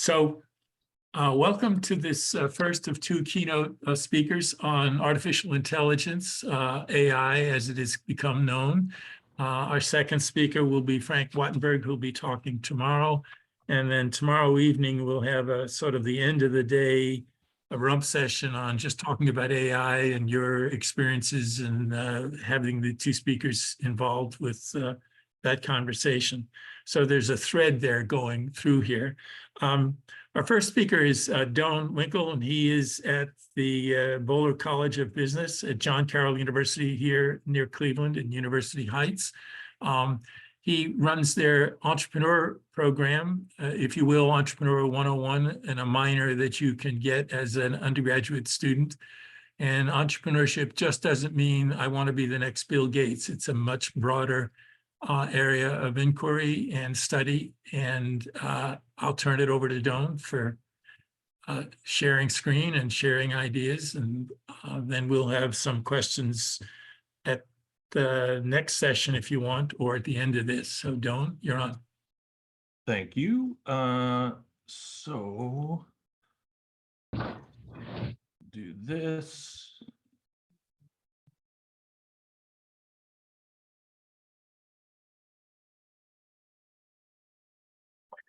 So welcome to this first of two keynote speakers on artificial intelligence, AI as it has become known. Our second speaker will be Frank Wattenberg, who will be talking tomorrow. And then tomorrow evening, we'll have a sort of the end of the day, a rump session on just talking about AI and your experiences and having the two speakers involved with that conversation. So there's a thread there going through here. Our first speaker is Doan Winkel, and he is at the Boler College of Business at John Carroll University here near Cleveland in University Heights. He runs their entrepreneur program, if you will, Entrepreneur 101, and a minor that you can get as an undergraduate student. And entrepreneurship just doesn't mean I want to be the next Bill Gates. It's a much broader area of inquiry and study, and I'll turn it over to Doan for sharing screen and sharing ideas, and then we'll have some questions at the next session if you want, or at the end of this. So Doan, you're on. Thank you. So do this.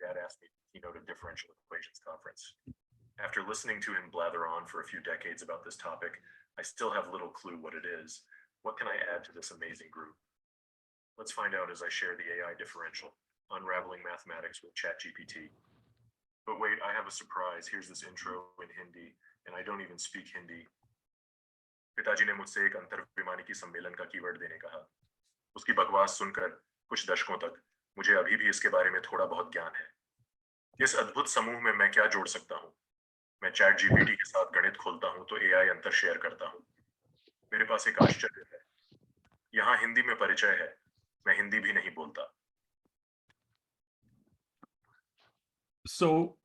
Dad asked me to keynote a differential equations conference. After listening to him blather on for a few decades about this topic, I still have little clue what it is. What can I add to this amazing group? Let's find out as I share the AI differential, Unraveling Mathematics with ChatGPT. But wait, I have a surprise. Here's this intro in Hindi, and I don't even speak Hindi. पिताजी ने मुझसे एक अंतर्विमानिकी सम्मेलन का keyword देने कहा। उसकी बकवास सुनकर कुछ दशकों तक मुझे अभी भी इसके बारे में थोड़ा बहुत ज्ञान है। इस अद्भुत समूह में मैं क्या जोड़ सकता हूँ? मैं चैट जीपीटी के साथ गणित खोलता हूँ तो एआई अंतर शेयर करता हूँ। मेरे पास एक आश्चर्य है। यहाँ हिंदी में परिचय है, मैं हिंदी भी नहीं बोलता। So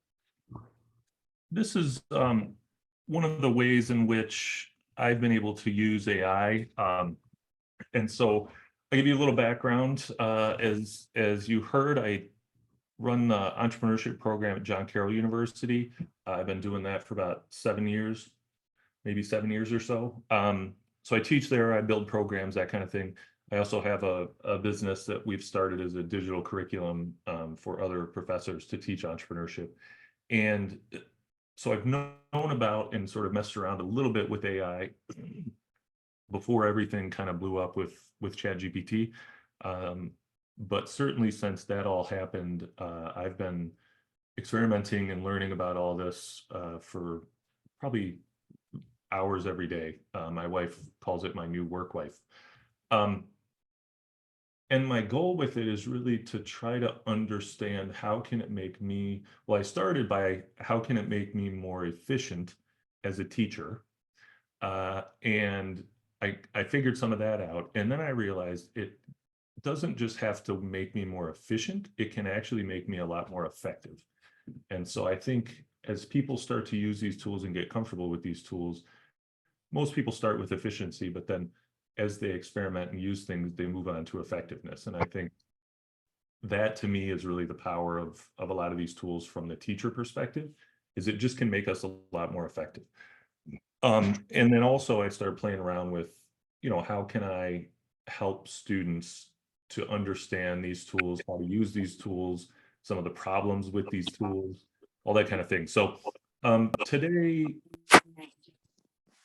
this is one of the ways in which I've been able to use AI. And so I'll give you a little background. As you heard, I run the entrepreneurship program at John Carroll University. I've been doing that for about 7 years, maybe 7 years or so. So I teach there, I build programs, that kind of thing. I also have a business that we've started as a digital curriculum for other professors to teach entrepreneurship. And so I've known about and sort of messed around a little bit with AI before everything kind of blew up with ChatGPT. But certainly since that all happened, I've been experimenting and learning about all this for probably hours every day. My wife calls it my new work wife. And my goal with it is really to try to understand how can it make me, well, I started by how can it make me more efficient as a teacher? And I figured some of that out. And then I realized it doesn't just have to make me more efficient, it can actually make me a lot more effective. And so I think as people start to use these tools and get comfortable with these tools, most people start with efficiency, but then as they experiment and use things, they move on to effectiveness. And I think that to me is really the power of a lot of these tools from the teacher perspective, is it just can make us a lot more effective. And then also I started playing around with, how can I help students to understand these tools, how to use these tools, some of the problems with these tools, all that kind of thing. So today,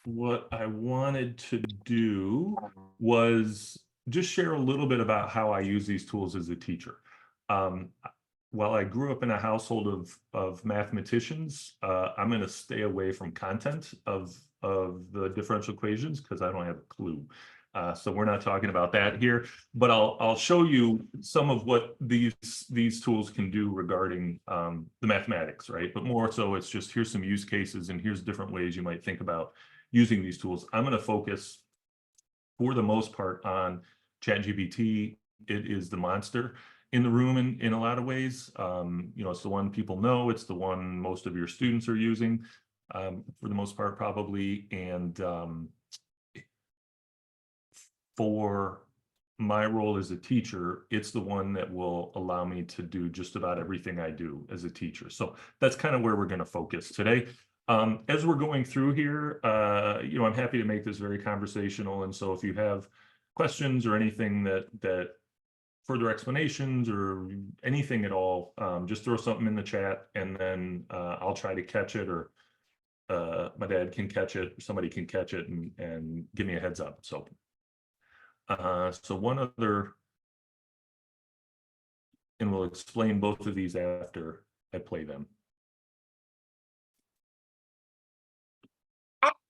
what I wanted to do was just share a little bit about how I use these tools as a teacher. While I grew up in a household of mathematicians, I'm going to stay away from content of the differential equations because I don't have a clue. So we're not talking about that here, but I'll show you some of what these tools can do regarding the mathematics, right? But more so, it's just here's some use cases and here's different ways you might think about using these tools. I'm going to focus for the most part on ChatGPT. It is the monster in the room in a lot of ways. It's the one people know. It's the one most of your students are using for the most part, probably. And for my role as a teacher, it's the one that will allow me to do just about everything I do as a teacher. So that's kind of where we're going to focus today. As we're going through here, I'm happy to make this very conversational. And so if you have questions or anything that further explanations or anything at all, just throw something in the chat, and then I'll try to catch it, or my dad can catch it, or somebody can catch it and give me a heads up. So one other, and we'll explain both of these after I play them.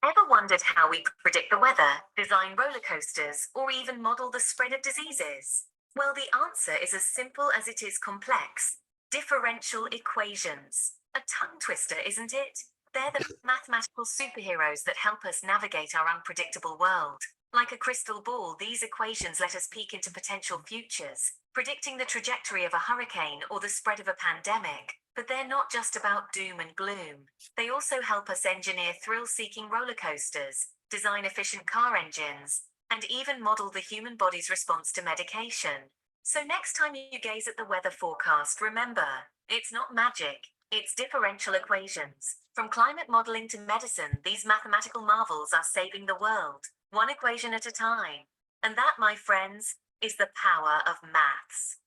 Ever wondered how we predict the weather, design roller coasters, or even model the spread of diseases? Well, the answer is as simple as it is complex. Differential equations. A tongue twister, isn't it? They're the mathematical superheroes that help us navigate our unpredictable world. Like a crystal ball, these equations let us peek into potential futures, predicting the trajectory of a hurricane or the spread of a pandemic. But they're not just about doom and gloom. They also help us engineer thrill-seeking roller coasters, design efficient car engines, and even model the human body's response to medication. So next time you gaze at the weather forecast, remember, it's not magic, it's differential equations. From climate modeling to medicine, these mathematical marvels are saving the world, one equation at a time. And that, my friends, is the power of maths.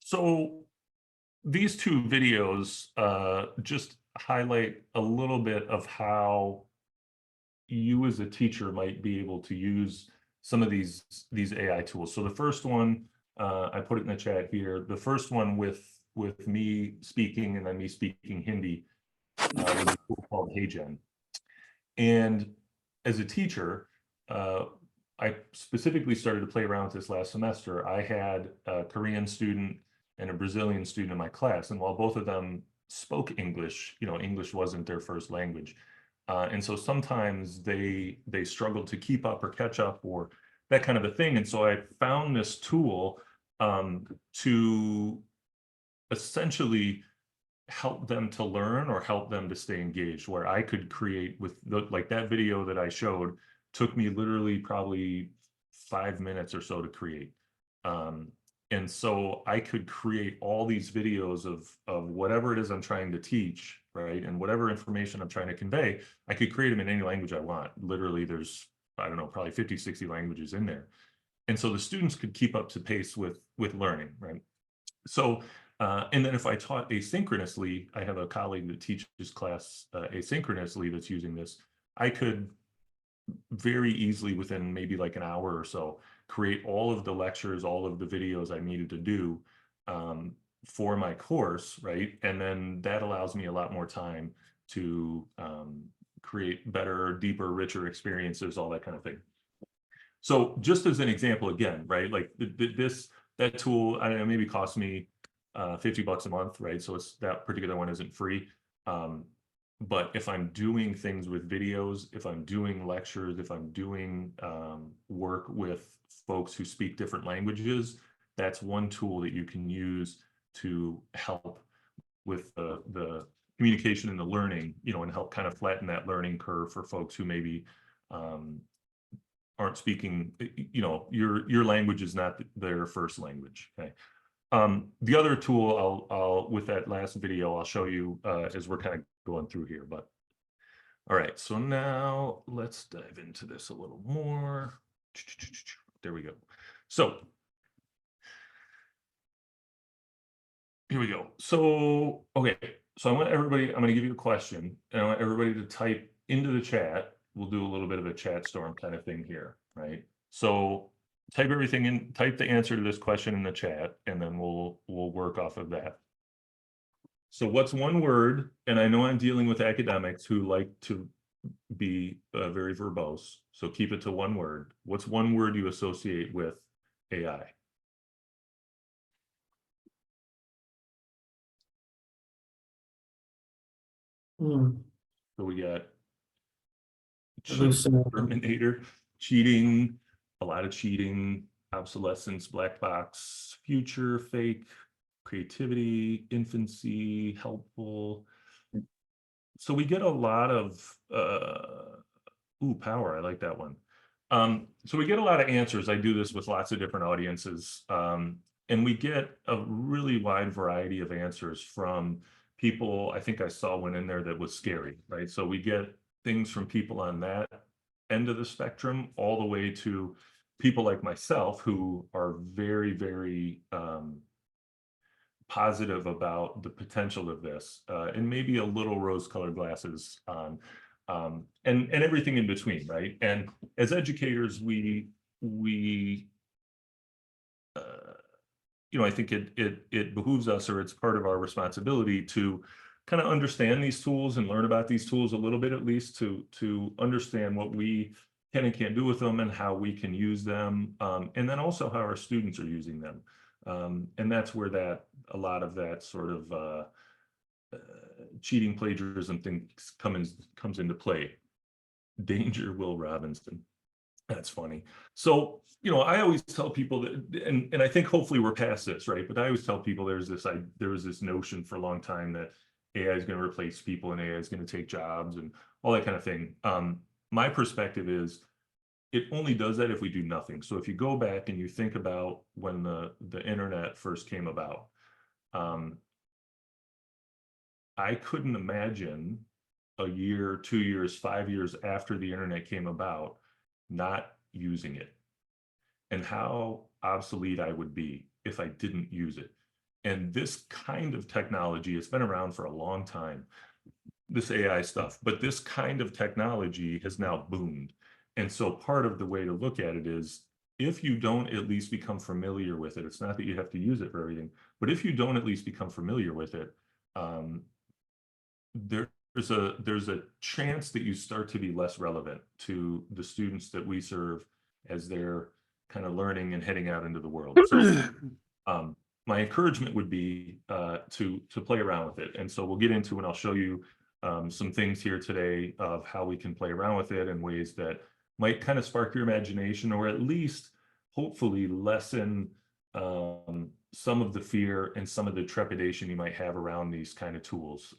So these two videos just highlight a little bit of how you as a teacher might be able to use some of these AI tools. So the first one, I put it in the chat here. The first one with me speaking and then me speaking Hindi was a tool called HeyGen. And as a teacher, I specifically started to play around with this last semester. I had a Korean student and a Brazilian student in my class, and while both of them spoke English, English wasn't their first language. And so sometimes they struggled to keep up or catch up or that kind of a thing. And so I found this tool to essentially help them to learn or help them to stay engaged, where I could create with like that video that I showed took me literally probably 5 minutes or so to create. And so I could create all these videos of whatever it is I'm trying to teach, right? And whatever information I'm trying to convey, I could create them in any language I want. Literally, there's, I don't know, probably 50, 60 languages in there. And so the students could keep up to pace with learning, right? So, and then if I taught asynchronously, I have a colleague that teaches class asynchronously that's using this, I could very easily within maybe like an hour or so create all of the lectures, all of the videos I needed to do for my course, right? And then that allows me a lot more time to create better, deeper, richer experiences, all that kind of thing. So just as an example, again, right? Like that tool, I don't know, maybe cost me $50 a month, right? So it's, that particular one isn't free. But if I'm doing things with videos, if I'm doing lectures, if I'm doing work with folks who speak different languages, that's one tool that you can use to help with the communication and the learning, and help kind of flatten that learning curve for folks who maybe aren't speaking, your language is not their first language, okay? The other tool I'll with that last video, I'll show you as we're kind of going through here, but all right, so now let's dive into this a little more. There we go. So here we go. So, okay, so I want everybody, I'm going to give you a question, and I want everybody to type into the chat. We'll do a little bit of a chat storm kind of thing here, right? So type everything in, type the answer to this question in the chat, and then we'll work off of that. So what's one word, and I know I'm dealing with academics who like to be very verbose, so keep it to one word. What's one word you associate with AI? So we got Terminator, cheating, a lot of cheating, obsolescence, black box, future, fake, creativity, infancy, helpful. So we get a lot of power. I like that one. So we get a lot of answers. I do this with lots of different audiences, and we get a really wide variety of answers from people. I think I saw one in there that was scary, right? So we get things from people on that end of the spectrum all the way to people like myself who are very, very positive about the potential of this, and maybe a little rose-colored glasses on, and everything in between, right? And as educators, we I think it behooves us, or it's part of our responsibility to kind of understand these tools and learn about these tools a little bit, at least to understand what we can and can't do with them and how we can use them, and then also how our students are using them. And that's where a lot of that sort of cheating, plagiarism things comes into play. Danger, Will Robinson. That's funny. So, I always tell people that, and I think hopefully we're past this, right? But I always tell people there was this notion for a long time that AI is going to replace people and AI is going to take jobs and all that kind of thing. My perspective is it only does that if we do nothing. So if you go back and you think about when the internet first came about, I couldn't imagine a year, 2 years, 5 years after the internet came about, not using it, and how obsolete I would be if I didn't use it. And this kind of technology, it's been around for a long time, this AI stuff, but this kind of technology has now boomed. And so part of the way to look at it is, if you don't at least become familiar with it, it's not that you have to use it for everything, but if you don't at least become familiar with it, there's a chance that you start to be less relevant to the students that we serve as they're kind of learning and heading out into the world. So my encouragement would be to play around with it. And so we'll get into, and I'll show you some things here today of how we can play around with it in ways that might kind of spark your imagination, or at least hopefully lessen some of the fear and some of the trepidation you might have around these kind of tools.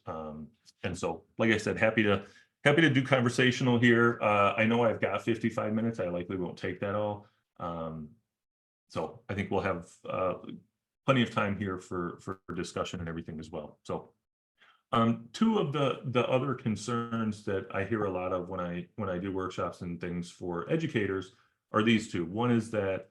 And so, like I said, happy to do conversational here. I know I've got 55 minutes. I likely won't take that all. So I think we'll have plenty of time here for discussion and everything as well. So two of the other concerns that I hear a lot of when I do workshops and things for educators are these two. One is that,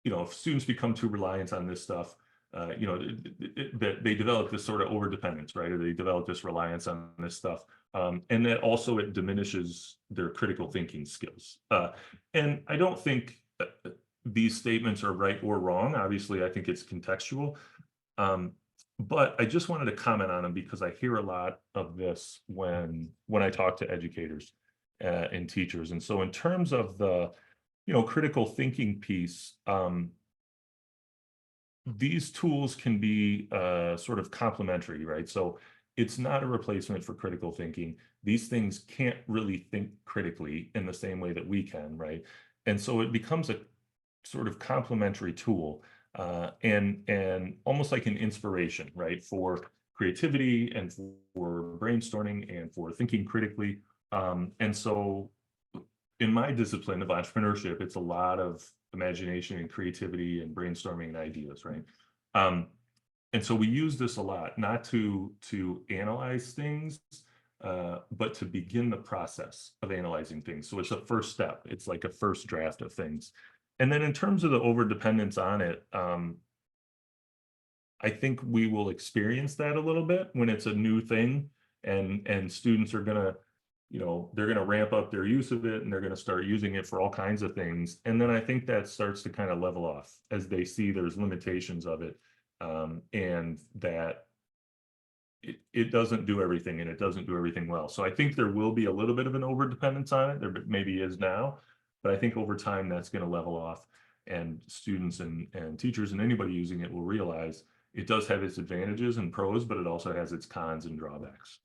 if students become too reliant on this stuff, that they develop this sort of overdependence, right? Or they develop this reliance on this stuff. And that also it diminishes their critical thinking skills. And I don't think these statements are right or wrong. Obviously, I think it's contextual. But I just wanted to comment on them because I hear a lot of this when I talk to educators and teachers. And so in terms of the, critical thinking piece, these tools can be sort of complementary, right? So it's not a replacement for critical thinking. These things can't really think critically in the same way that we can, right? And so it becomes a sort of complementary tool, and almost like an inspiration, right? For creativity and for brainstorming and for thinking critically. And so in my discipline of entrepreneurship, it's a lot of imagination and creativity and brainstorming and ideas, right? And so we use this a lot, not to analyze things, but to begin the process of analyzing things. So it's a first step. It's like a first draft of things. And then in terms of the overdependence on it, I think we will experience that a little bit when it's a new thing, and students are gonna, they're gonna ramp up their use of it, and they're gonna start using it for all kinds of things. And then I think that starts to kind of level off as they see there's limitations of it, and that it doesn't do everything, and it doesn't do everything well. So I think there will be a little bit of an overdependence on it. There maybe is now, but I think over time that's going to level off, and students and teachers and anybody using it will realize it does have its advantages and pros, but it also has its cons and drawbacks.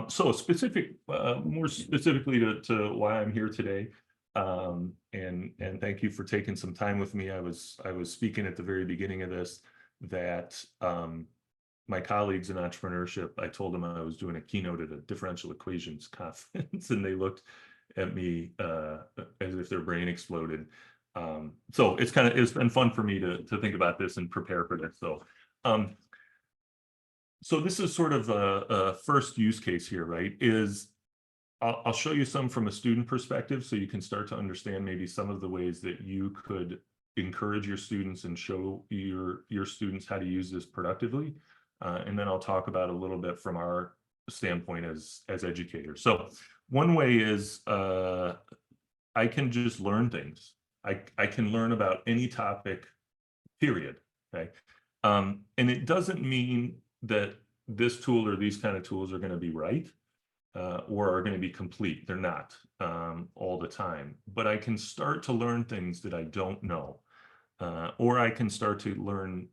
So more specifically to why I'm here today, and thank you for taking some time with me. I was speaking at the very beginning of this that my colleagues in entrepreneurship, I told them I was doing a keynote at a differential equations conference, and they looked at me as if their brain exploded. So it's been fun for me to think about this and prepare for this. So this is sort of a first use case here, right? I'll show you some from a student perspective so you can start to understand maybe some of the ways that you could encourage your students and show your students how to use this productively. And then I'll talk about a little bit from our standpoint as educators. So one way is I can just learn things. I can learn about any topic, period, okay? And it doesn't mean that this tool or these kind of tools are going to be right or are going to be complete. They're not all the time, but I can start to learn things that I don't know, or I can start to learn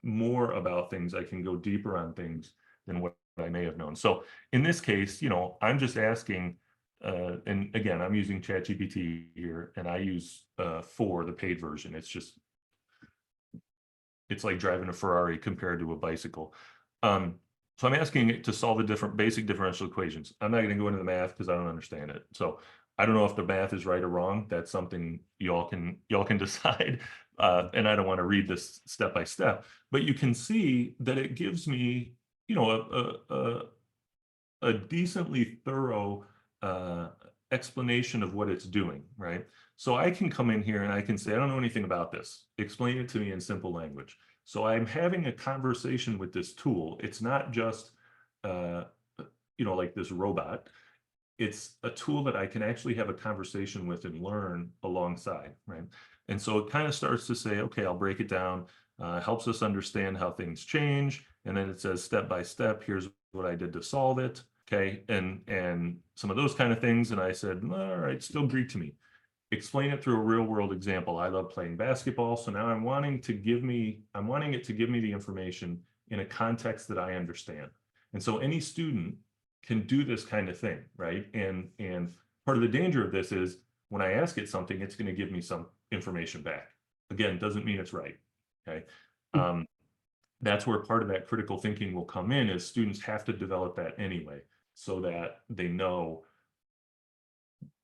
more about things. I can go deeper on things than what I may have known. So in this case, I'm just asking, and again, I'm using ChatGPT here, and I use 4, the paid version. It's like driving a Ferrari compared to a bicycle. So I'm asking it to solve the basic differential equations. I'm not going to go into the math because I don't understand it. So I don't know if the math is right or wrong. That's something y'all can decide. And I don't want to read this step by step, but you can see that it gives me, a decently thorough explanation of what it's doing, right? So I can come in here and I can say, I don't know anything about this. Explain it to me in simple language. So I'm having a conversation with this tool. It's not just, like this robot. It's a tool that I can actually have a conversation with and learn alongside, right? And so it kind of starts to say, okay, I'll break it down, helps us understand how things change. And then it says step by step, here's what I did to solve it. Okay, and some of those kind of things. And I said, all right, still Greek to me. Explain it through a real world example. I love playing basketball. So now I'm wanting it to give me the information in a context that I understand. And so any student can do this kind of thing, right? And part of the danger of this is when I ask it something, it's going to give me some information back. Again, doesn't mean it's right. Okay. That's where part of that critical thinking will come in, is students have to develop that anyway, so that they know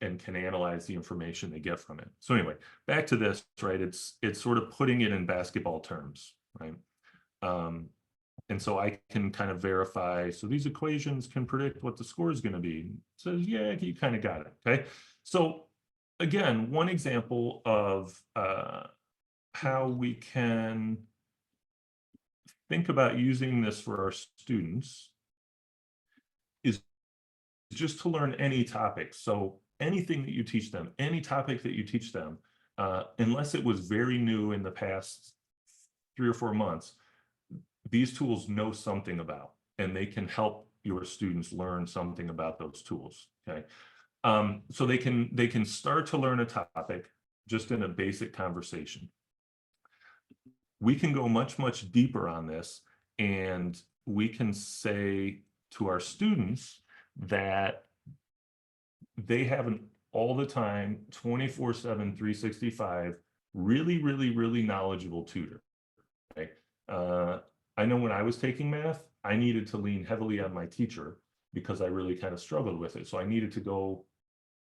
and can analyze the information they get from it. So anyway, back to this, right? It's sort of putting it in basketball terms, right? And so I can kind of verify, so these equations can predict what the score is going to be. It says, yeah, you kind of got it, okay? So again, one example of how we can think about using this for our students is just to learn any topic. So anything that you teach them, any topic that you teach them, unless it was very new in the past 3 or 4 months, these tools know something about, and they can help your students learn something about those tools, okay? So they can start to learn a topic just in a basic conversation. We can go much, much deeper on this, and we can say to our students that they have an all the time, 24/7, 365, really, really, really knowledgeable tutor. Okay? I know when I was taking math, I needed to lean heavily on my teacher because I really kind of struggled with it. So I needed to go,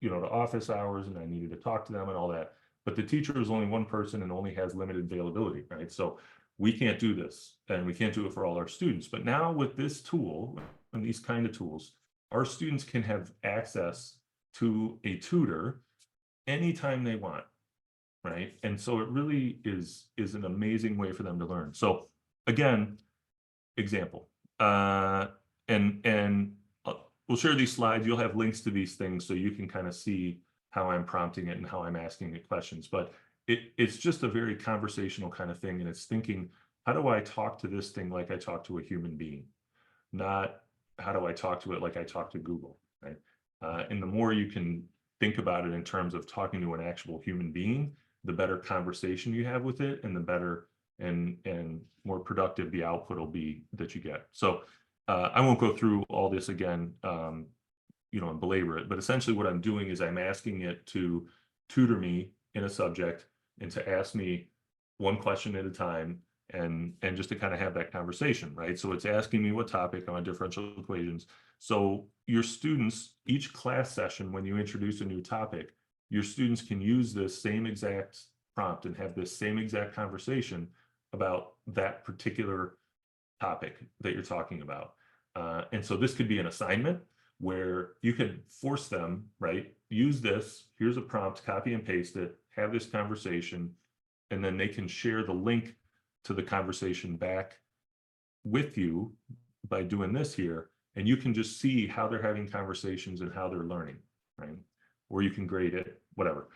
to office hours, and I needed to talk to them and all that. But the teacher is only one person and only has limited availability, right? So we can't do this, and we can't do it for all our students. But now with this tool and these kind of tools, our students can have access to a tutor anytime they want, right? And so it really is an amazing way for them to learn. So again, example, and we'll share these slides. You'll have links to these things so you can kind of see how I'm prompting it and how I'm asking it questions. But it's just a very conversational kind of thing. And it's thinking, how do I talk to this thing like I talk to a human being? Not how do I talk to it like I talk to Google, right? And the more you can think about it in terms of talking to an actual human being, the better conversation you have with it, and the better and more productive the output will be that you get. So I won't go through all this again, and belabor it, but essentially what I'm doing is I'm asking it to tutor me in a subject and to ask me one question at a time and just to kind of have that conversation, right? So it's asking me what topic on differential equations. So your students, each class session, when you introduce a new topic, your students can use this same exact prompt and have this same exact conversation about that particular topic that you're talking about. And so this could be an assignment where you can force them, right? Use this, here's a prompt, copy and paste it, have this conversation, and then they can share the link to the conversation back with you by doing this here. And you can just see how they're having conversations and how they're learning, right? Or you can grade it, whatever.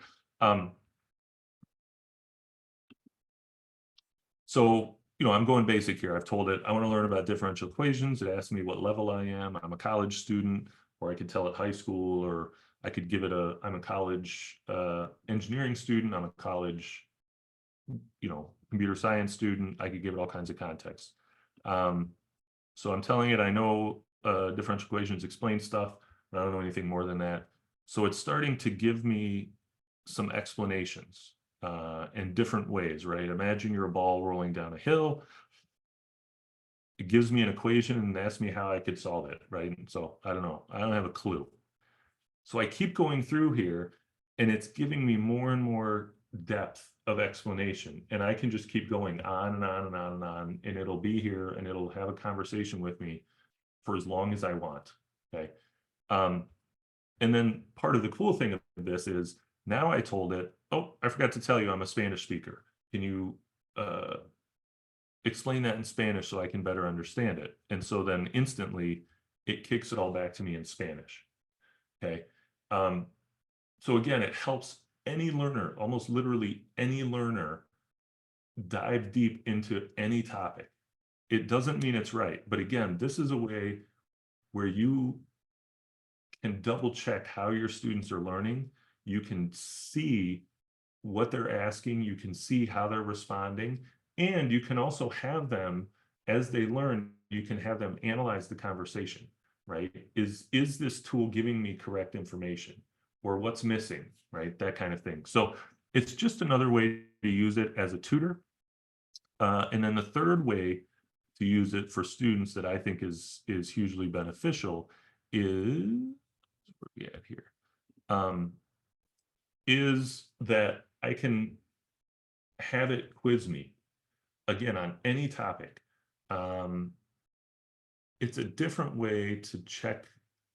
So, I'm going basic here. I've told it, I want to learn about differential equations. It asks me what level I am. I'm a college student, or I could tell it high school, or I could give it I'm a college engineering student. I'm a college, computer science student. I could give it all kinds of context. So I'm telling it, I know differential equations explain stuff, but I don't know anything more than that. So it's starting to give me some explanations in different ways, right? Imagine you're a ball rolling down a hill. It gives me an equation and asks me how I could solve it, right? So I don't know. I don't have a clue. So I keep going through here, and it's giving me more and more depth of explanation. And I can just keep going on and on and on and on, and it'll be here and it'll have a conversation with me for as long as I want, okay? And then part of the cool thing of this is now I told it, oh, I forgot to tell you I'm a Spanish speaker. Can you explain that in Spanish so I can better understand it? And so then instantly it kicks it all back to me in Spanish, okay? So again, it helps any learner, almost literally any learner, dive deep into any topic. It doesn't mean it's right, but again, this is a way where you can double check how your students are learning. You can see what they're asking, you can see how they're responding, and you can also have them, as they learn, you can have them analyze the conversation, right? Is this tool giving me correct information, or what's missing, right? That kind of thing. So it's just another way to use it as a tutor. And then the third way to use it for students that I think is hugely beneficial is, where we at here, is that I can have it quiz me again on any topic. It's a different way to check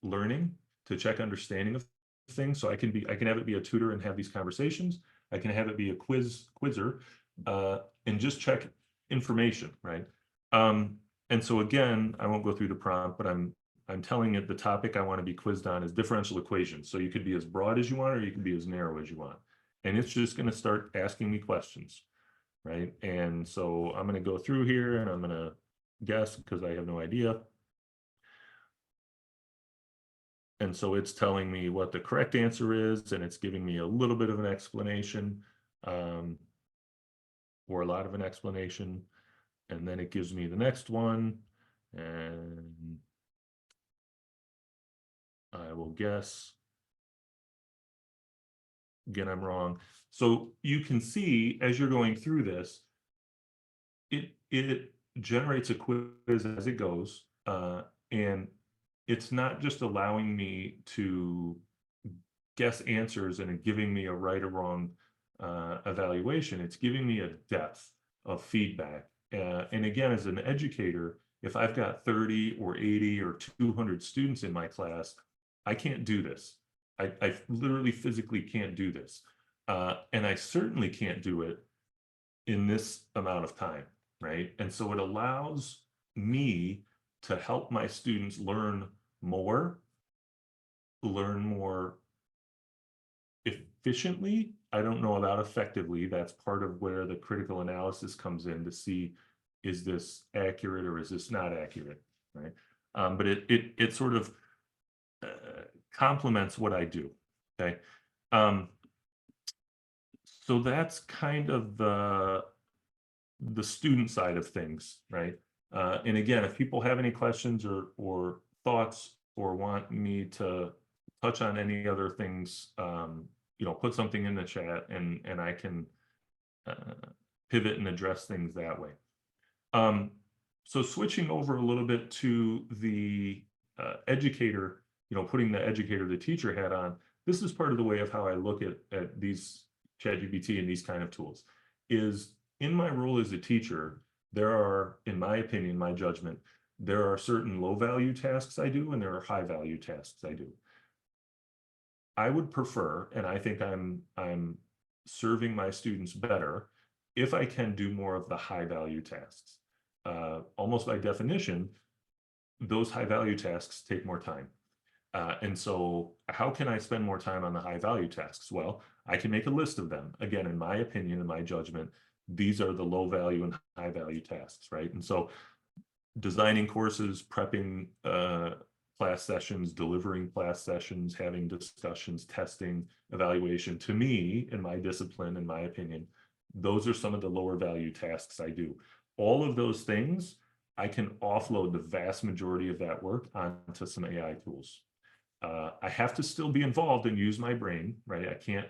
learning, to check understanding of things. So I can have it be a tutor and have these conversations. I can have it be a quizzer and just check information, right? And so again, I won't go through the prompt, but I'm telling it the topic I want to be quizzed on is differential equations. So you could be as broad as you want, or you can be as narrow as you want. And it's just going to start asking me questions, right? And so I'm going to go through here and I'm going to guess because I have no idea. And so it's telling me what the correct answer is, and it's giving me a little bit of an explanation, or a lot of an explanation. And then it gives me the next one, and I will guess. Again, I'm wrong. So you can see as you're going through this, it generates a quiz as it goes, and it's not just allowing me to guess answers and giving me a right or wrong evaluation. It's giving me a depth of feedback. And again, as an educator, if I've got 30 or 80 or 200 students in my class, I can't do this. I literally physically can't do this. And I certainly can't do it in this amount of time, right? And so it allows me to help my students learn more efficiently. I don't know about effectively. That's part of where the critical analysis comes in to see, is this accurate or is this not accurate, right? But it sort of complements what I do, okay? So that's kind of the student side of things, right? And again, if people have any questions or thoughts or want me to touch on any other things, put something in the chat and I can pivot and address things that way. So switching over a little bit to the educator, putting the educator, the teacher hat on, this is part of the way of how I look at these ChatGPT and these kind of tools, is in my role as a teacher, there are, in my opinion, my judgment, there are certain low value tasks I do and there are high value tasks I do. I would prefer, and I think I'm serving my students better if I can do more of the high value tasks. Almost by definition, those high value tasks take more time. And so how can I spend more time on the high value tasks? Well, I can make a list of them. Again, in my opinion, in my judgment, these are the low value and high value tasks, right? And so designing courses, prepping class sessions, delivering class sessions, having discussions, testing, evaluation, to me, in my discipline, in my opinion, those are some of the lower value tasks I do. All of those things, I can offload the vast majority of that work onto some AI tools. I have to still be involved and use my brain, right? I can't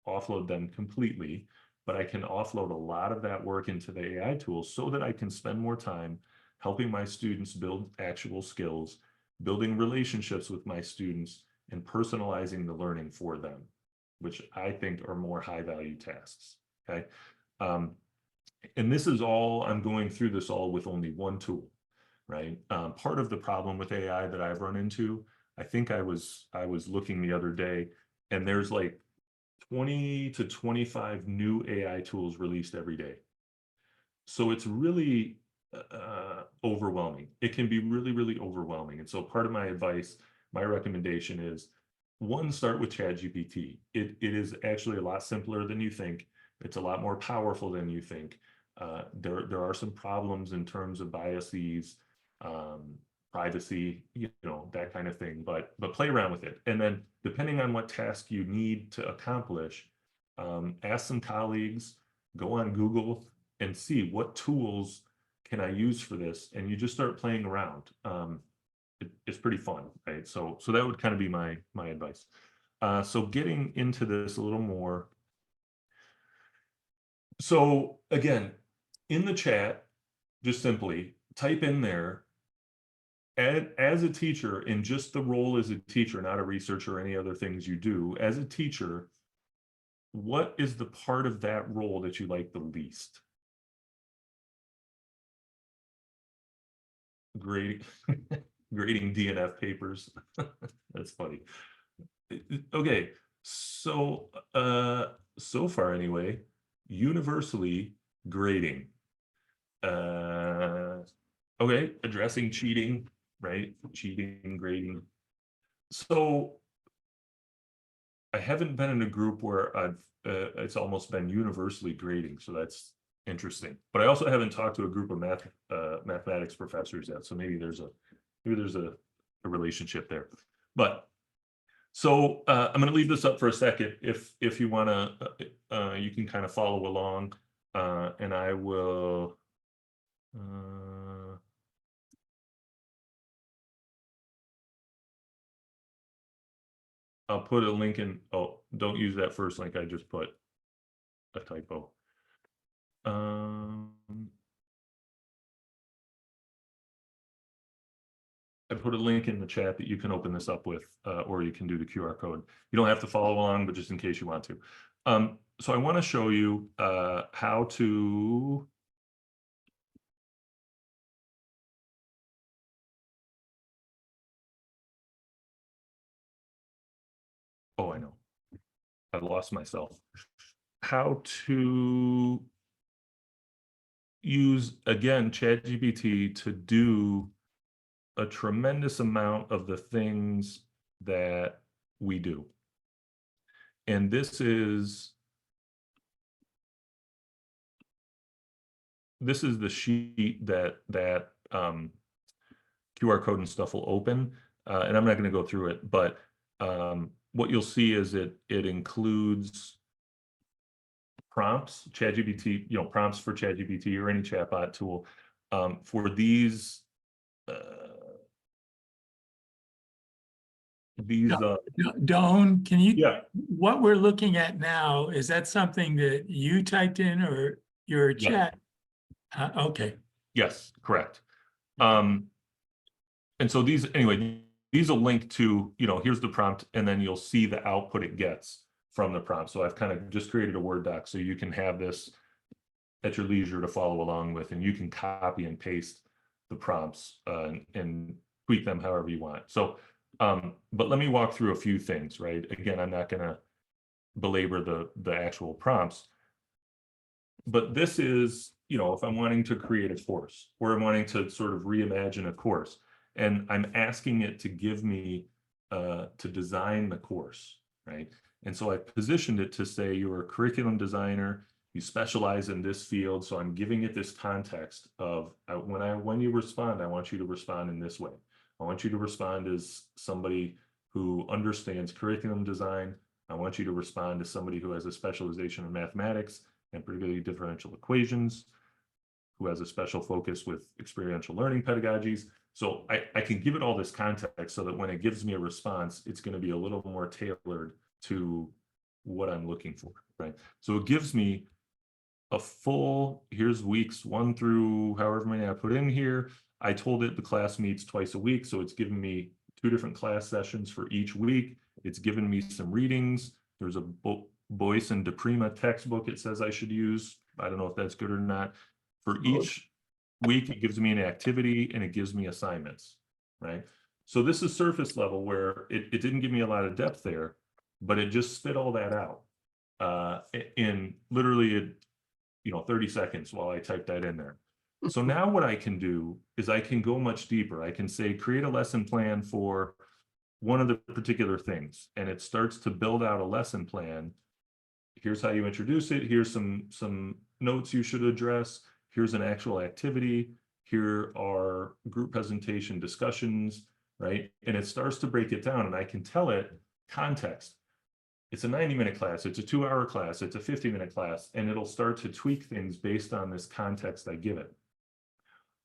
offload them completely, but I can offload a lot of that work into the AI tools so that I can spend more time helping my students build actual skills, building relationships with my students, and personalizing the learning for them, which I think are more high value tasks, okay? And this is all, I'm going through this all with only one tool, right? Part of the problem with AI that I've run into, I think I was looking the other day, and there's like 20 to 25 new AI tools released every day. So it's really overwhelming. It can be really, really overwhelming. And so part of my advice, my recommendation is, one, start with ChatGPT. It is actually a lot simpler than you think. It's a lot more powerful than you think. There are some problems in terms of biases, privacy, that kind of thing, but play around with it. And then depending on what task you need to accomplish, ask some colleagues, go on Google and see what tools can I use for this, and you just start playing around. It's pretty fun, right? So that would kind of be my advice. So getting into this a little more. So again, in the chat, just simply type in there, as a teacher, in just the role as a teacher, not a researcher or any other things you do, as a teacher, what is the part of that role that you like the least? Grading DNF papers. That's funny. Okay, so so far anyway, universally grading. Okay, addressing cheating, right? Cheating, grading. So I haven't been in a group where it's almost been universally grading, so that's interesting. But I also haven't talked to a group of mathematics professors yet, so maybe there's a relationship there. But so I'm going to leave this up for a second. If you want to, you can kind of follow along, and I will. I'll put a link in. Oh, don't use that first link. I just put a typo. I put a link in the chat that you can open this up with, or you can do the QR code. You don't have to follow along, but just in case you want to. So I want to show you how to. Oh, I know. I've lost myself. How to use, again, ChatGPT to do a tremendous amount of the things that we do. And this is the sheet that QR code and stuff will open. And I'm not going to go through it, but what you'll see is it includes prompts, ChatGPT, prompts for ChatGPT or any chatbot tool for these. Doan, can you? Yeah. What we're looking at now, is that something that you typed in or your chat? Okay. Yes, correct. And so these, anyway, these will link to, here's the prompt, and then you'll see the output it gets from the prompt. So I've kind of just created a Word doc so you can have this at your leisure to follow along with, and you can copy and paste the prompts and tweak them however you want. So, but let me walk through a few things, right? Again, I'm not going to belabor the actual prompts, but this is, if I'm wanting to create a course or I'm wanting to sort of reimagine a course, and I'm asking it to give me to design the course, right? And so I positioned it to say you're a curriculum designer, you specialize in this field. So I'm giving it this context of when you respond, I want you to respond in this way. I want you to respond as somebody who understands curriculum design. I want you to respond as somebody who has a specialization in mathematics and particularly differential equations, who has a special focus with experiential learning pedagogies. So I can give it all this context so that when it gives me a response, it's going to be a little more tailored to what I'm looking for, right? So it gives me a full, here's weeks 1 through however many I put in here. I told it the class meets twice a week, so it's given me 2 different class sessions for each week. It's given me some readings. There's a Boyce and DePrima textbook it says I should use. I don't know if that's good or not. For each week, it gives me an activity and it gives me assignments, right? So this is surface level where it didn't give me a lot of depth there, but it just spit all that out in literally 30 seconds while I type that in there. So now what I can do is I can go much deeper. I can say, create a lesson plan for one of the particular things, and it starts to build out a lesson plan. Here's how you introduce it. Here's some notes you should address. Here's an actual activity. Here are group presentation discussions, right? And it starts to break it down, and I can tell it context. It's a 90-minute class, it's a 2-hour class, it's a 50-minute class, and it'll start to tweak things based on this context I give it.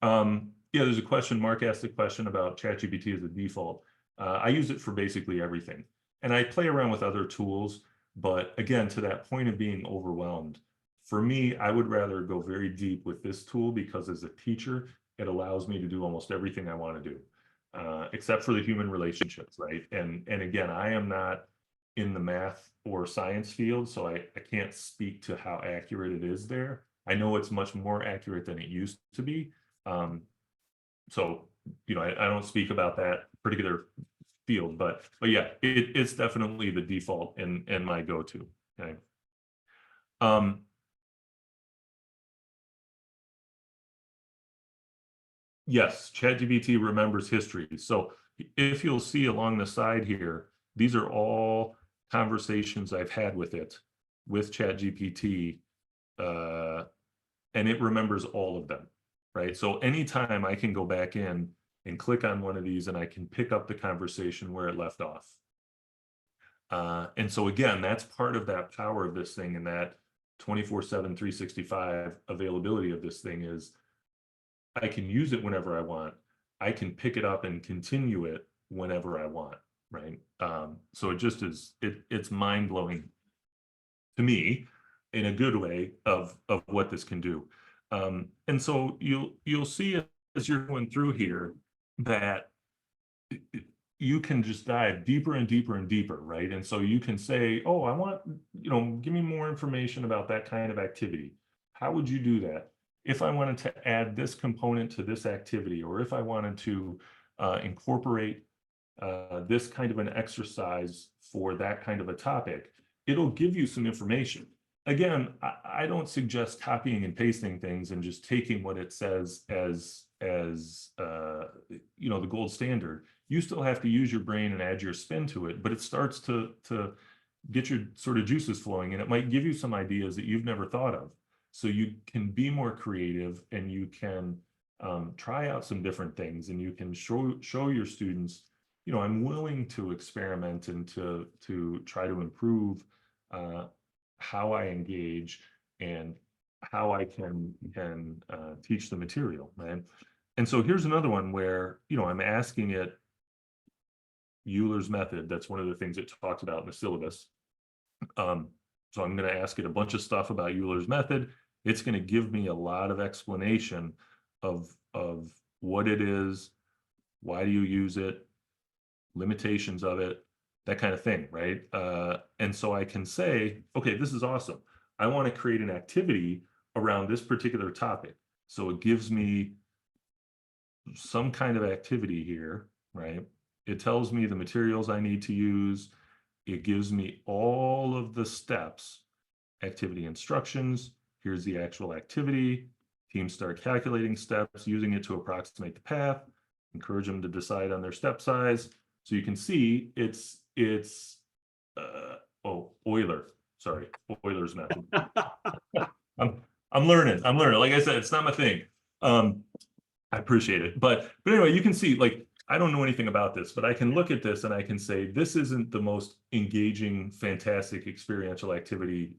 Yeah, there's a question, Mark asked a question about ChatGPT as a default. I use it for basically everything. And I play around with other tools, but again, to that point of being overwhelmed, for me, I would rather go very deep with this tool because as a teacher, it allows me to do almost everything I want to do, except for the human relationships, right? And again, I am not in the math or science field, so I can't speak to how accurate it is there. I know it's much more accurate than it used to be. So, I don't speak about that particular field, but yeah, it's definitely the default and my go-to. Okay. Yes, ChatGPT remembers history. So if you'll see along the side here, these are all conversations I've had with it, with ChatGPT, and it remembers all of them, right? So anytime I can go back in and click on one of these and I can pick up the conversation where it left off. And so again, that's part of that power of this thing, and that 24/7, 365 availability of this thing is I can use it whenever I want. I can pick it up and continue it whenever I want, right? So it just is, it's mind-blowing to me in a good way of what this can do. And so you'll see as you're going through here that you can just dive deeper and deeper and deeper, right? And so you can say, oh, I want, give me more information about that kind of activity. How would you do that? If I wanted to add this component to this activity, or if I wanted to incorporate this kind of an exercise for that kind of a topic, it'll give you some information. Again, I don't suggest copying and pasting things and just taking what it says as the gold standard. You still have to use your brain and add your spin to it, but it starts to get your sort of juices flowing, and it might give you some ideas that you've never thought of. So you can be more creative, and you can try out some different things, and you can show your students, I'm willing to experiment and to try to improve how I engage and how I can teach the material, right? And so here's another one where, I'm asking it Euler's method. That's one of the things it talks about in the syllabus. So I'm going to ask it a bunch of stuff about Euler's method. It's going to give me a lot of explanation of what it is, why do you use it, limitations of it, that kind of thing, right? And so I can say, okay, this is awesome. I want to create an activity around this particular topic. So it gives me some kind of activity here, right? It tells me the materials I need to use. It gives me all of the steps, activity instructions. Here's the actual activity. Teams start calculating steps, using it to approximate the path, encourage them to decide on their step size. So you can see it's Euler's method. I'm learning. Like I said, it's not my thing. I appreciate it. But anyway, you can see, like, I don't know anything about this, but I can look at this and I can say, this isn't the most engaging, fantastic experiential activity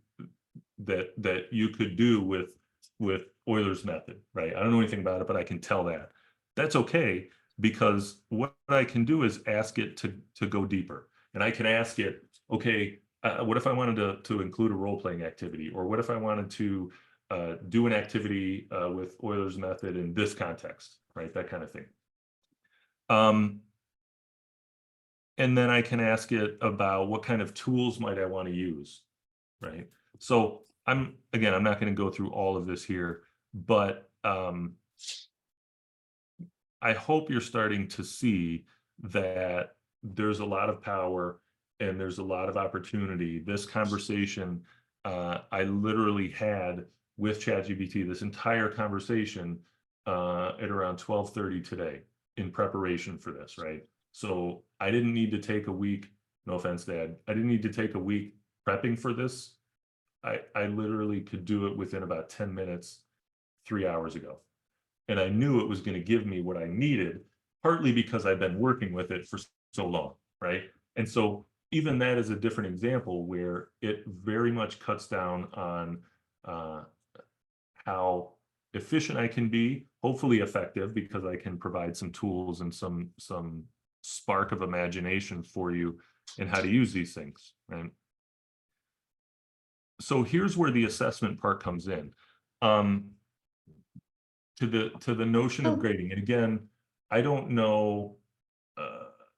that you could do with Euler's method, right? I don't know anything about it, but I can tell that. That's okay, because what I can do is ask it to go deeper. And I can ask it, okay, what if I wanted to include a role-playing activity? Or what if I wanted to do an activity with Euler's method in this context, right? That kind of thing. And then I can ask it about what kind of tools might I want to use, right? So I'm not going to go through all of this here, but I hope you're starting to see that there's a lot of power and there's a lot of opportunity. This conversation I literally had with ChatGPT, this entire conversation at around 12:30 today in preparation for this, right? So I didn't need to take a week, no offense, Dad, I didn't need to take a week prepping for this. I literally could do it within about 10 minutes, 3 hours ago. And I knew it was going to give me what I needed, partly because I've been working with it for so long, right? And so even that is a different example where it very much cuts down on how efficient I can be, hopefully effective, because I can provide some tools and some spark of imagination for you in how to use these things, right? So here's where the assessment part comes in. To the notion of grading, and again, I don't know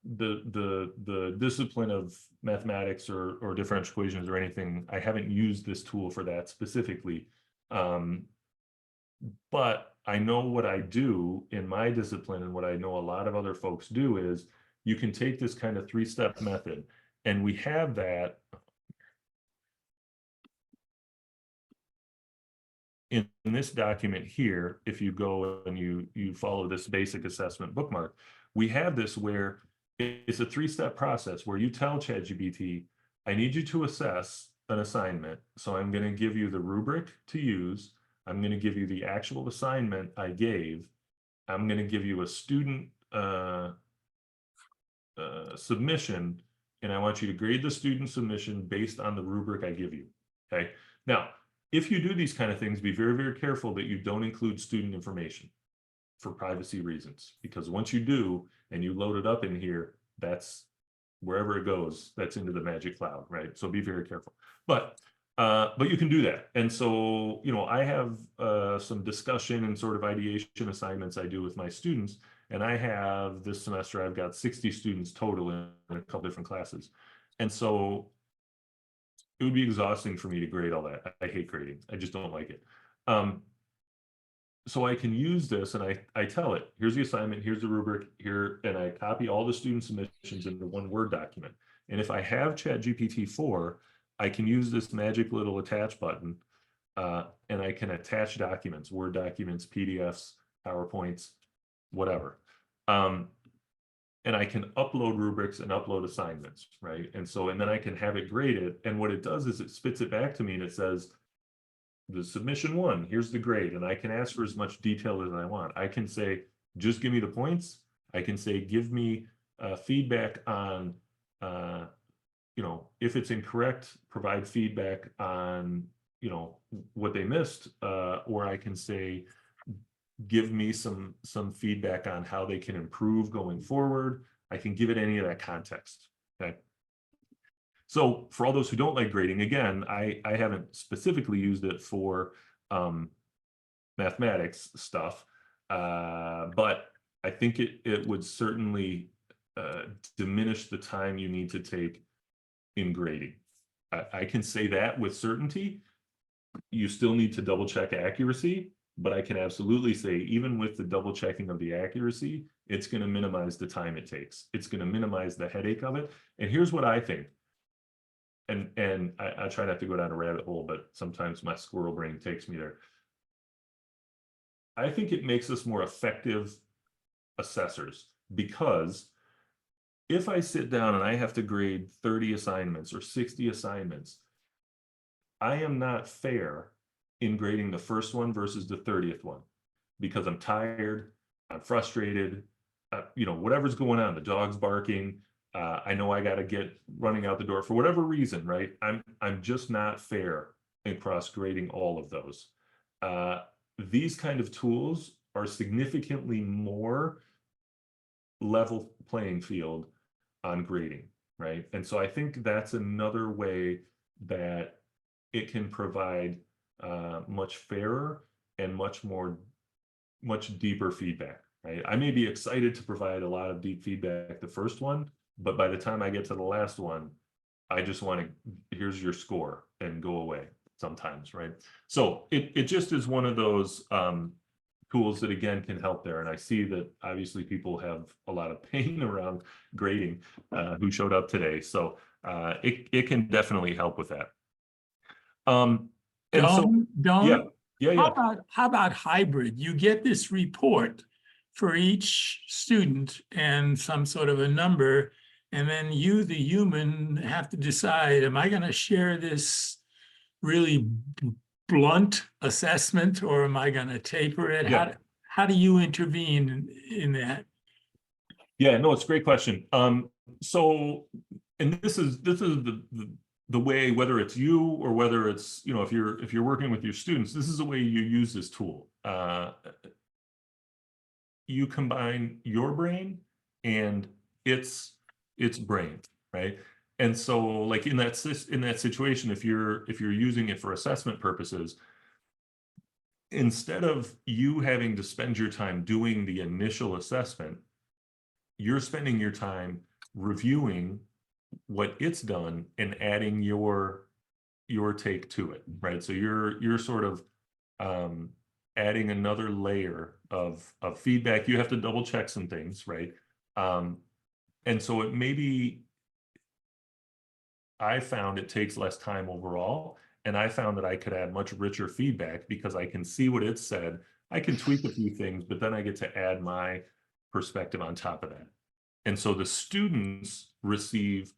the discipline of mathematics or differential equations or anything. I haven't used this tool for that specifically, but I know what I do in my discipline, and what I know a lot of other folks do is you can take this kind of 3-step method, and we have that in this document here. If you go and you follow this basic assessment bookmark, we have this where it's a 3-step process where you tell ChatGPT, I need you to assess an assignment. So I'm going to give you the rubric to use. I'm going to give you the actual assignment I gave. I'm going to give you a student submission, and I want you to grade the student submission based on the rubric I give you. Okay. Now, if you do these kind of things, be very, very careful that you don't include student information for privacy reasons, because once you do and you load it up in here, that's wherever it goes, that's into the magic cloud, right? So be very careful. But you can do that. And so, you know, I have some discussion and sort of ideation assignments I do with my students. And I have this semester, I've got 60 students total in a couple different classes. And so it would be exhausting for me to grade all that. I hate grading. I just don't like it. So I can use this, and I tell it, here's the assignment, here's the rubric here, and I copy all the student submissions into one Word document. And if I have ChatGPT 4, I can use this magic little attach button, and I can attach documents, Word documents, PDFs, PowerPoints, whatever. And I can upload rubrics and upload assignments, right? And then I can have it graded. And what it does is it spits it back to me and it says, the submission 1, here's the grade. And I can ask for as much detail as I want. I can say, just give me the points. I can say, give me feedback on, you know, if it's incorrect, provide feedback on, you know, what they missed. Or I can say, give me some feedback on how they can improve going forward. I can give it any of that context, okay? So for all those who don't like grading, again, I haven't specifically used it for mathematics stuff, But I think it would certainly diminish the time you need to take in grading. I can say that with certainty. You still need to double check accuracy, but I can absolutely say, even with the double checking of the accuracy, it's going to minimize the time it takes. It's going to minimize the headache of it. And here's what I think. And I try not to go down a rabbit hole, but sometimes my squirrel brain takes me there. I think it makes us more effective assessors, because if I sit down and I have to grade 30 assignments or 60 assignments, I am not fair in grading the first one versus the 30th one, because I'm tired, I'm frustrated, whatever's going on, the dog's barking, I know I got to get running out the door for whatever reason, right? I'm just not fair in cross grading all of those. These kind of tools are significantly more level playing field on grading, right? And so I think that's another way that it can provide much fairer and much deeper feedback, right? I may be excited to provide a lot of deep feedback the first one, but by the time I get to the last one, I just want to, here's your score and go away sometimes, right? So it just is one of those tools that, again, can help there. And I see that obviously people have a lot of pain around grading who showed up today. So it can definitely help with that. And Doan, yeah. how about hybrid? You get this report for each student and some sort of a number, and then you, the human, have to decide, am I going to share this really blunt assessment, or am I going to taper it? Yeah. How do you intervene in that? Yeah, no, it's a great question. So, and this is the way, whether it's you or whether it's, if you're working with your students, this is the way you use this tool. You combine your brain and its brain, right? And so, like in that situation, if you're using it for assessment purposes, instead of you having to spend your time doing the initial assessment, you're spending your time reviewing what it's done and adding your take to it, right? So you're sort of adding another layer of feedback. You have to double check some things, right? And so it maybe, I found it takes less time overall, and I found that I could add much richer feedback because I can see what it said. I can tweak a few things, but then I get to add my perspective on top of that. And so the students receive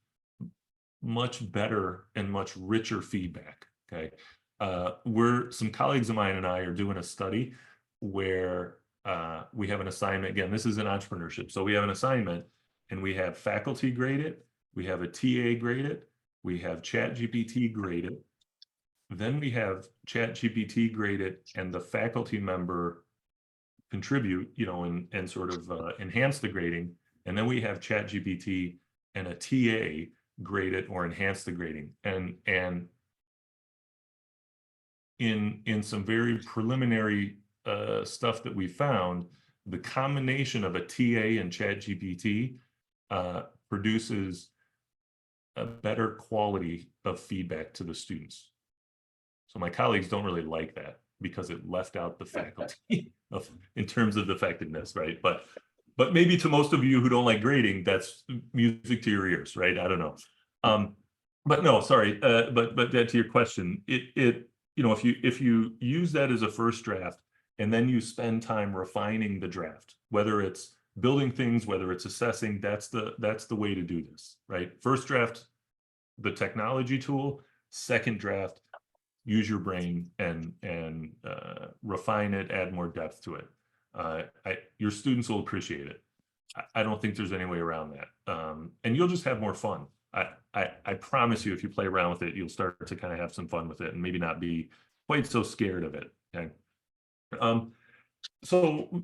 much better and much richer feedback, okay? Some colleagues of mine and I are doing a study where we have an assignment. Again, this is in entrepreneurship. So we have an assignment and we have faculty grade it, we have a TA grade it, we have ChatGPT grade it, then we have ChatGPT grade it and the faculty member contribute, and sort of enhance the grading. And then we have ChatGPT and a TA grade it or enhance the grading. And in some very preliminary stuff that we found, the combination of a TA and ChatGPT produces a better quality of feedback to the students. So my colleagues don't really like that because it left out the faculty in terms of effectiveness, right? But maybe to most of you who don't like grading, that's music to your ears, right? I don't know. But no, sorry. But to your question, if you use that as a first draft and then you spend time refining the draft, whether it's building things, whether it's assessing, that's the way to do this, right? First draft, the technology tool. Second draft, use your brain and refine it, add more depth to it. Your students will appreciate it. I don't think there's any way around that. And you'll just have more fun. I promise you, if you play around with it, you'll start to kind of have some fun with it and maybe not be quite so scared of it. Okay. So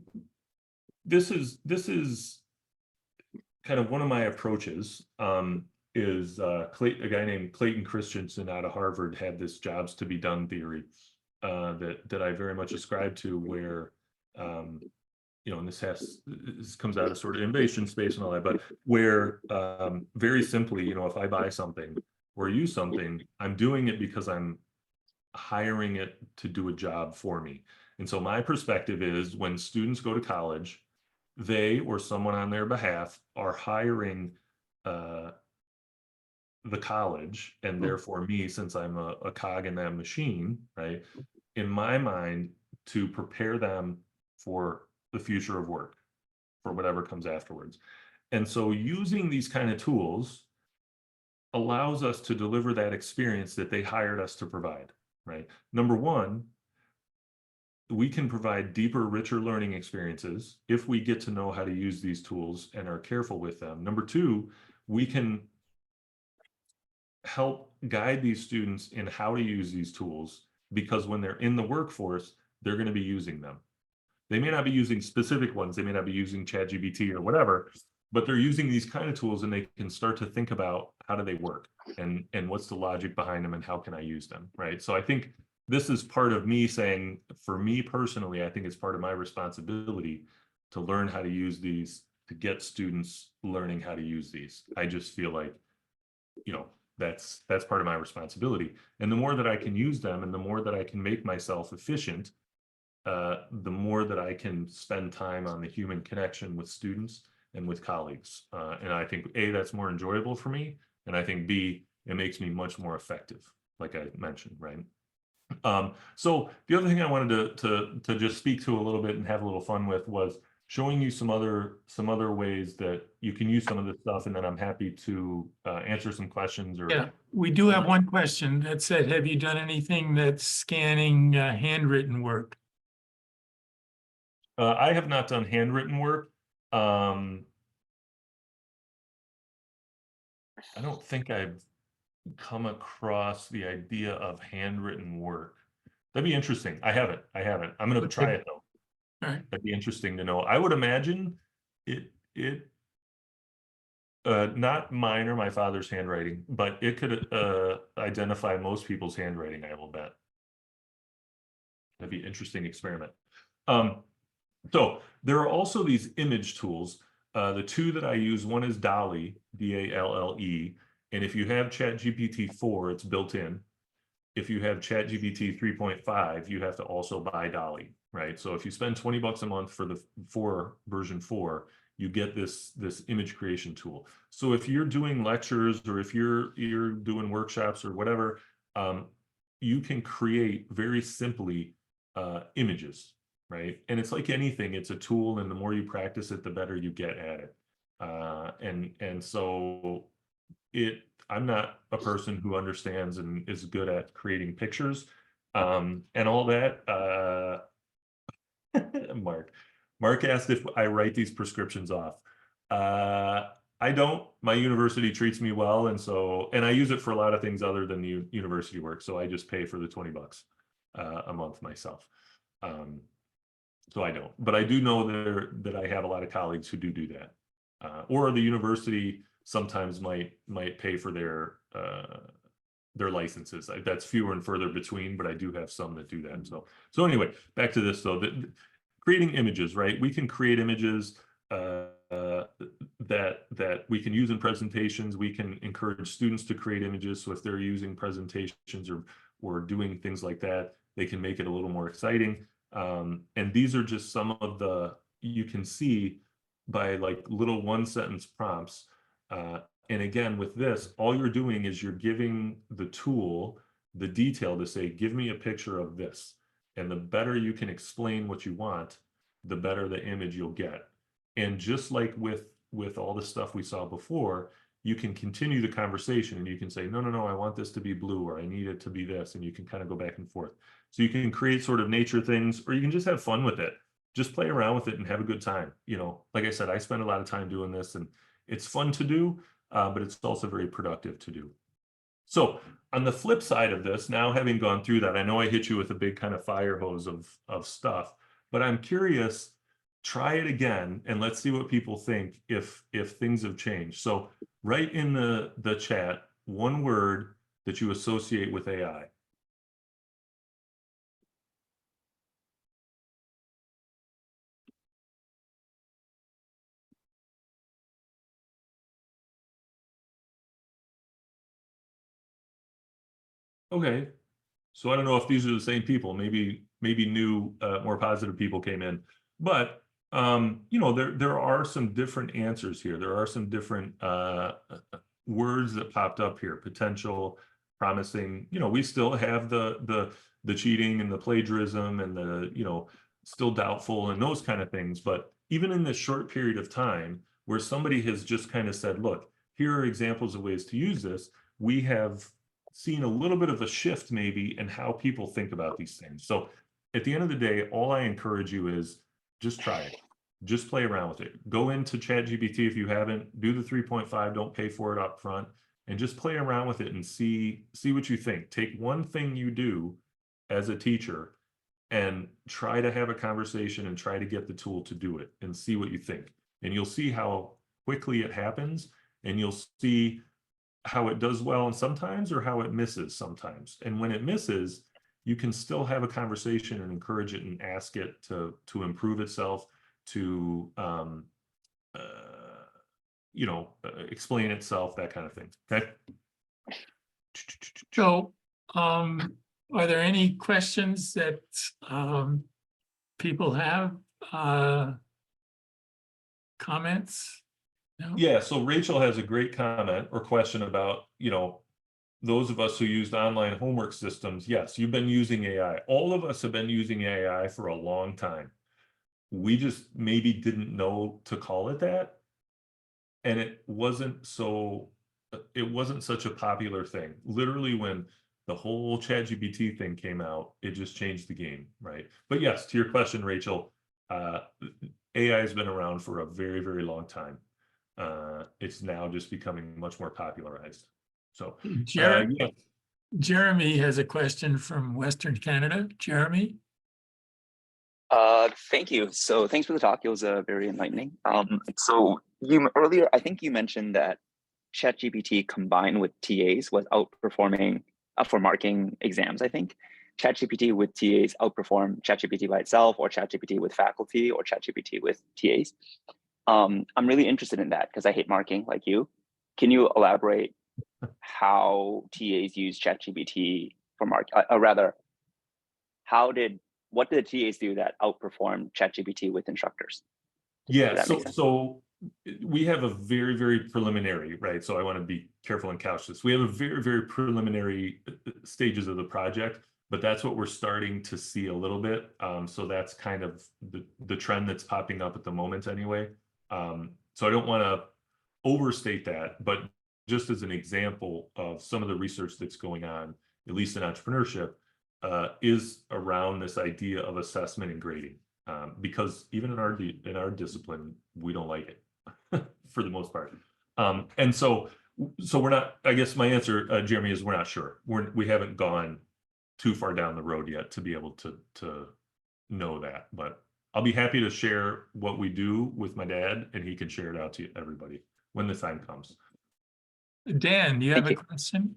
this is kind of one of my approaches. Is a guy named Clayton Christensen out of Harvard had this jobs to be done theory that I very much ascribe to, where and this comes out of sort of innovation space and all that, but where very simply, if I buy something or use something, I'm doing it because I'm hiring it to do a job for me. And so my perspective is when students go to college, they or someone on their behalf are hiring the college, and therefore me, since I'm a cog in that machine, right, in my mind, to prepare them for the future of work, for whatever comes afterwards. And so using these kind of tools allows us to deliver that experience that they hired us to provide, right? Number one, we can provide deeper, richer learning experiences if we get to know how to use these tools and are careful with them. Number two, we can help guide these students in how to use these tools, because when they're in the workforce, they're going to be using them. They may not be using specific ones, they may not be using ChatGPT or whatever, but they're using these kind of tools, and they can start to think about how do they work, and what's the logic behind them, and how can I use them, right? So I think this is part of me saying, for me personally, I think it's part of my responsibility to learn how to use these, to get students learning how to use these. I just feel like, that's part of my responsibility. And the more that I can use them, and the more that I can make myself efficient, the more that I can spend time on the human connection with students and with colleagues. And I think A, that's more enjoyable for me. And I think B, it makes me much more effective, like I mentioned, right? So the other thing I wanted to just speak to a little bit and have a little fun with was showing you some other ways that you can use some of this stuff, and then I'm happy to answer some questions. Or Yeah, we do have one question that said, have you done anything that's scanning handwritten work? I have not done handwritten work. I don't think I've come across the idea of handwritten work. That'd be interesting. I haven't. I'm going to try it though. All right. That'd be interesting to know. I would imagine it not mine or my father's handwriting, but it could identify most people's handwriting, I will bet. That'd be an interesting experiment. So there are also these image tools. The two that I use, one is DALL-E, D-A-L-L-E. And if you have ChatGPT 4, it's built in. If you have ChatGPT 3.5, you have to also buy DALL-E, right? So if you spend $20 a month for the version 4, you get this image creation tool. So if you're doing lectures, or if you're doing workshops or whatever, you can create very simply images, right? And it's like anything, it's a tool, and the more you practice it, the better you get at it. And so I'm not a person who understands and is good at creating pictures and all that. Mark asked if I write these prescriptions off. I don't. My university treats me well, and I use it for a lot of things other than university work. So I just pay for the $20 a month myself. So I don't, but I do know that I have a lot of colleagues who do that, or the university sometimes might pay for their licenses. That's fewer and further between, but I do have some that do that. So anyway, back to this though. Creating images, right? We can create images that we can use in presentations. We can encourage students to create images. So if they're using presentations or doing things like that, they can make it a little more exciting. And these are just some of you can see by like little 1-sentence prompts. And again, with this, all you're doing is you're giving the tool the detail to say, give me a picture of this. And the better you can explain what you want, the better the image you'll get. And just like with all the stuff we saw before, you can continue the conversation, and you can say, no, I want this to be blue, or I need it to be this. And you can kind of go back and forth. So you can create sort of nature things, or you can just have fun with it. Just play around with it and have a good time. Like I said, I spend a lot of time doing this, and it's fun to do, but it's also very productive to do. So on the flip side of this, now having gone through that, I know I hit you with a big kind of fire hose of stuff, but I'm curious, try it again, and let's see what people think if things have changed. So write in the chat one word that you associate with AI. Okay. So I don't know if these are the same people. Maybe new, more positive people came in. But you know, there are some different answers here. There are some different words that popped up here. Potential, promising. You know, we still have the cheating and the plagiarism and the, you know, still doubtful and those kind of things. But even in this short period of time where somebody has just kind of said, look, here are examples of ways to use this, we have seen a little bit of a shift maybe in how people think about these things. So at the end of the day, all I encourage you is just try it. Just play around with it. Go into ChatGPT if you haven't, do the 3.5, don't pay for it up front, and just play around with it and see what you think. Take one thing you do as a teacher and try to have a conversation and try to get the tool to do it and see what you think. And you'll see how quickly it happens, and you'll see how it does well and sometimes, or how it misses sometimes. And when it misses, you can still have a conversation and encourage it and ask it to improve itself, to you know, explain itself, that kind of thing. Okay. So, are there any questions that people have? Comments? No? Yeah, so Rachel has a great comment or question about, you know, those of us who used online homework systems. Yes, you've been using AI. All of us have been using AI for a long time. We just maybe didn't know to call it that. And it wasn't such a popular thing. Literally, when the whole ChatGPT thing came out, it just changed the game, right? But yes, to your question, Rachel, AI has been around for a very, very long time. It's now just becoming much more popularized. So, yeah. Jeremy has a question from Western Canada. Jeremy? Thank you. So thanks for the talk. It was very enlightening. So you earlier, I think you mentioned that ChatGPT combined with TAs was outperforming for marking exams, I think. ChatGPT with TAs outperform ChatGPT by itself, or ChatGPT with faculty, or ChatGPT with TAs. I'm really interested in that because I hate marking like you. Can you elaborate how TAs use ChatGPT for mark? Rather, what did the TAs do that outperformed ChatGPT with instructors? Yeah, so we have a very, very preliminary, right? So I want to be careful and couch this. We have a very, very preliminary stages of the project, but that's what we're starting to see a little bit. So that's kind of the trend that's popping up at the moment anyway. So I don't want to overstate that, but just as an example of some of the research that's going on, at least in entrepreneurship, is around this idea of assessment and grading, because even in our discipline, we don't like it for the most part. And so we're not. I guess my answer, Jeremy, is we're not sure. We haven't gone too far down the road yet to be able to know that. But I'll be happy to share what we do with my dad, and he can share it out to everybody when the time comes. Dan, do you have a question?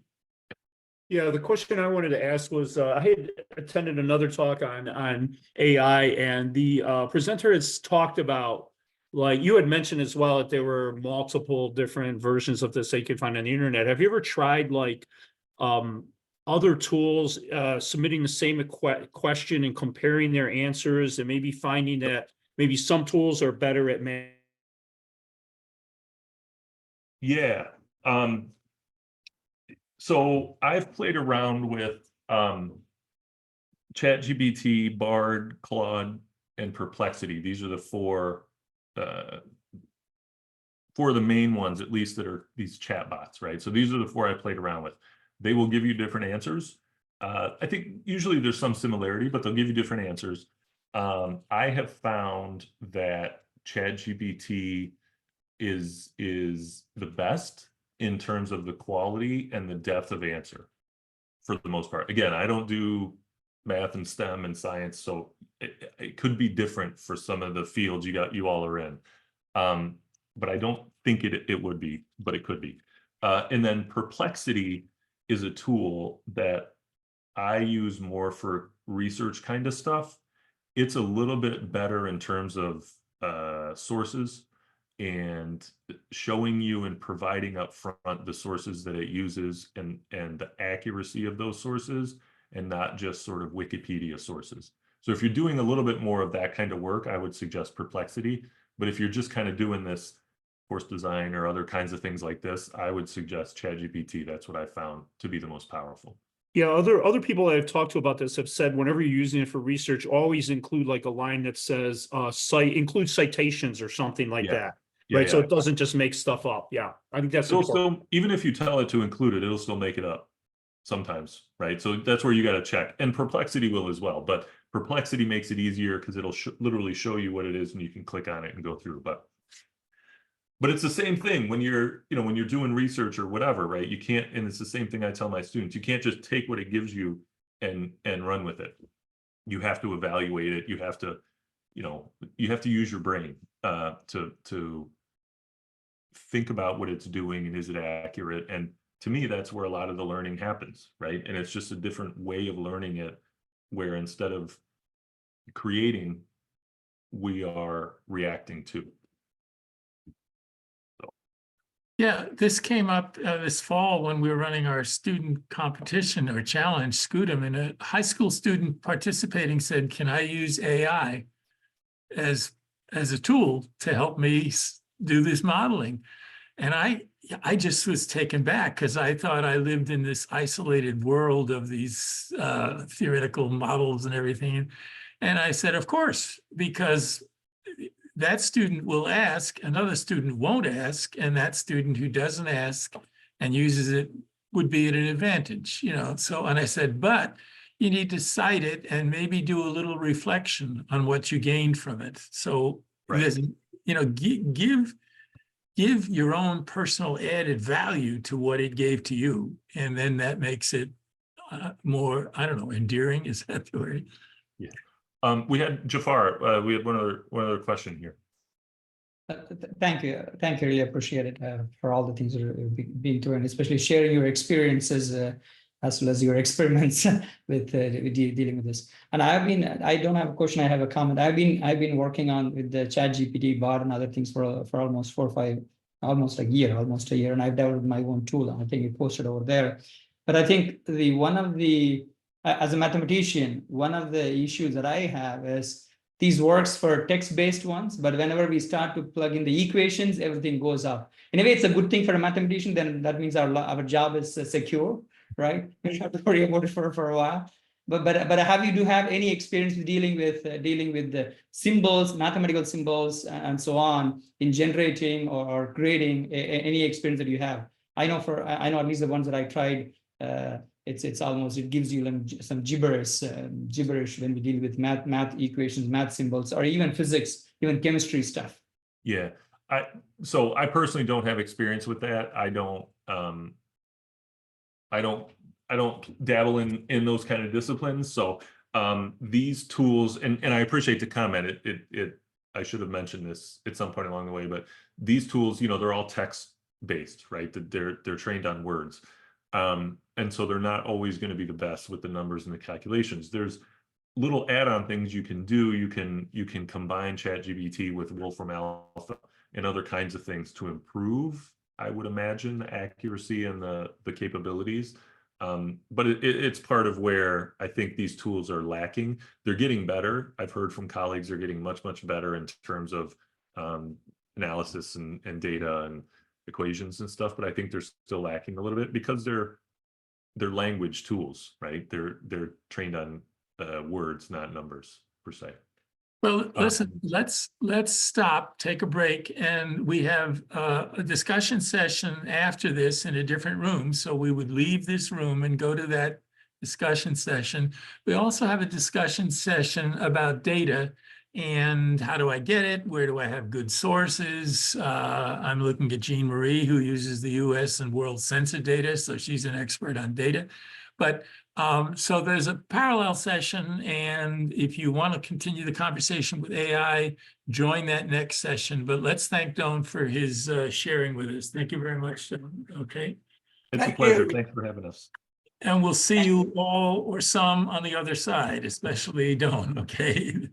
Yeah, the question I wanted to ask was, I had attended another talk on AI, and the presenter has talked about, like you had mentioned as well, that there were multiple different versions of this that you could find on the internet. Have you ever tried like other tools submitting the same question and comparing their answers, and maybe finding that maybe some tools are better at Yeah. So I've played around with ChatGPT, Bard, Claude, and Perplexity. These are the four of the main ones, at least, that are these chatbots, right? So these are the four I played around with. They will give you different answers. I think usually there's some similarity, but they'll give you different answers. I have found that ChatGPT is the best in terms of the quality and the depth of answer for the most part. Again, I don't do math and STEM and science, so it could be different for some of the fields you all are in. But I don't think it would be, but it could be. And then Perplexity is a tool that I use more for research kind of stuff. It's a little bit better in terms of sources. and showing you and providing up front the sources that it uses and the accuracy of those sources, and not just sort of Wikipedia sources. So if you're doing a little bit more of that kind of work, I would suggest Perplexity. But if you're just kind of doing this course design or other kinds of things like this, I would suggest ChatGPT. That's what I found to be the most powerful. Yeah, other people that I've talked to about this have said whenever you're using it for research, always include like a line that says include citations or something like that. Yeah, Right. So yeah. it doesn't just make stuff up. Yeah. I think that's It'll important. still, even if you tell it to include it, it'll still make it up sometimes, right? So that's where you got to check, and Perplexity will as well. But Perplexity makes it easier because it'll literally show you what it is, and you can click on it and go through. But it's the same thing when you're, when you're doing research or whatever, right? You can't, and it's the same thing I tell my students, you can't just take what it gives you and run with it. You have to evaluate it. You have to, you have to use your brain to think about what it's doing and is it accurate. And to me, that's where a lot of the learning happens, right? And it's just a different way of learning it, where instead of creating, we are reacting to. Yeah, this came up this fall when we were running our student competition or challenge, Scudem, and a high school student participating said, "Can I use AI as a tool to help me do this modeling?" And I just was taken back because I thought I lived in this isolated world of these theoretical models and everything. And I said, of course, because that student will ask, another student won't ask, and that student who doesn't ask and uses it would be at an advantage, So, and I said, but you need to cite it and maybe do a little reflection on what you gained from it. So, there's, give your own personal added value to what it gave to you, and then that makes it more, I don't know, endearing. Is that the word? Yeah. We had Jafar. We had one other question here. Thank you. Really appreciate it for all the things you've been doing, especially sharing your experiences as well as your experiments with dealing with this. And I don't have a question, I have a comment. I've been working on with the ChatGPT bot and other things for almost 4 or 5, almost a year, and I've developed my own tool. And I think you posted over there. But I think as a mathematician, one of the issues that I have is these works for text-based ones, but whenever we start to plug in the equations, everything goes up. In a way, it's a good thing for a mathematician. Then that means our job is secure, right? We don't have to worry about it for a while. But do you have any experience with dealing with the symbols, mathematical symbols, and so on in generating or creating any experience that you have? I know at least the ones that I tried. It's almost, it gives you some gibberish when we deal with math equations, math symbols, or even physics, even chemistry stuff. Yeah, so I personally don't have experience with that. I don't dabble in those kind of disciplines. So these tools, and I appreciate the comment. I should have mentioned this at some point along the way, but these tools, they're all text based, right? They're trained on words. And so they're not always going to be the best with the numbers and the calculations. There's little add-on things you can do. You can combine ChatGPT with Wolfram Alpha and other kinds of things to improve, I would imagine, the accuracy and the capabilities. But it's part of where I think these tools are lacking. They're getting better. I've heard from colleagues they're getting much better in terms of analysis and data and equations and stuff, but I think they're still lacking a little bit because they're language tools, right? They're trained on words, not numbers per se. Well, listen, let's stop, take a break, and we have a discussion session after this in a different room. So we would leave this room and go to that discussion session. We also have a discussion session about data and how do I get it? Where do I have good sources? I'm looking at Jean Marie, who uses the US and world census data, so she's an expert on data. But so there's a parallel session, and if you want to continue the conversation with AI, join that next session. But let's thank Doan for his sharing with us. Thank you very much, Doan. Okay. It's a pleasure. Thanks for having us. And we'll see you all or some on the other side, especially Doan, okay?